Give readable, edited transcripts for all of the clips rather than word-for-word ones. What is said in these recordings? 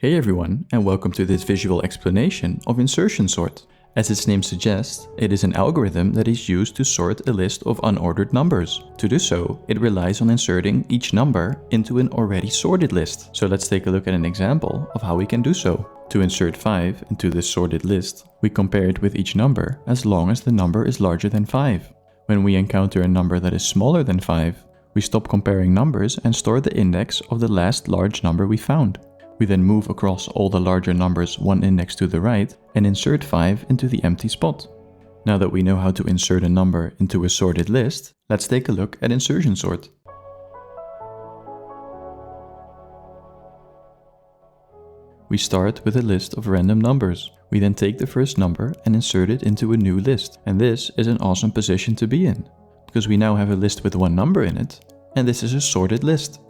Hey everyone, and welcome to this visual explanation of insertion sort. As its name suggests, it is an algorithm that is used to sort a list of unordered numbers. To do so, it relies on inserting each number into an already sorted list. So let's take a look at an example of how we can do so. To insert 5 into this sorted list, we compare it with each number as long as the number is larger than 5. When we encounter a number that is smaller than 5, we stop comparing numbers and store the index of the last large number we found. We then move across all the larger numbers one index to the right and insert 5 into the empty spot. Now that we know how to insert a number into a sorted list, let's take a look at insertion sort. We start with a list of random numbers. We then take the first number and insert it into a new list. And this is an awesome position to be in, because we now have a list with one number in it, and this is a sorted list.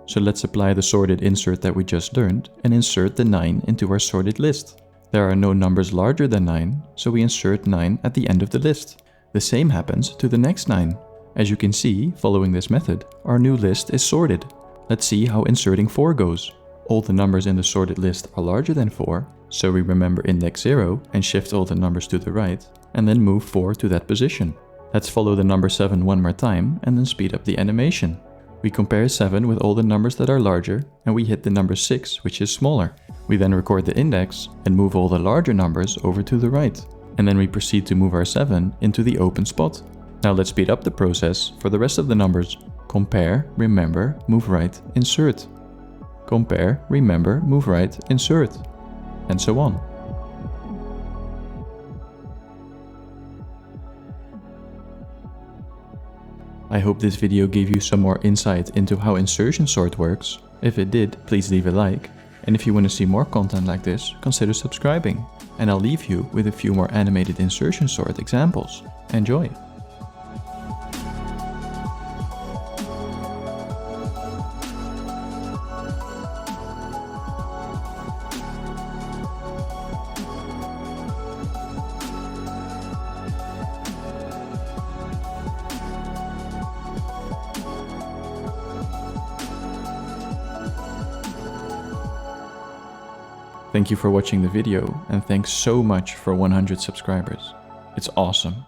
So let's apply the sorted insert that we just learned and insert the 9 into our sorted list. There are no numbers larger than 9, so we insert 9 at the end of the list. The same happens to the next 9. As you can see, following this method, our new list is sorted. Let's see how inserting 4 goes. All the numbers in the sorted list are larger than 4, so we remember index 0 and shift all the numbers to the right, and then move 4 to that position. Let's follow the number 7 one more time and then speed up the animation. We compare 7 with all the numbers that are larger, and we hit the number 6, which is smaller. We then record the index and move all the larger numbers over to the right. And then we proceed to move our 7 into the open spot. Now let's speed up the process for the rest of the numbers. Compare, remember, move right, insert. Compare, remember, move right, insert. And so on. I hope this video gave you some more insight into how insertion sort works. If it did, please leave a like. And if you want to see more content like this, consider subscribing. And I'll leave you with a few more animated insertion sort examples. Enjoy! Thank you for watching the video, and thanks so much for 100 subscribers. It's awesome.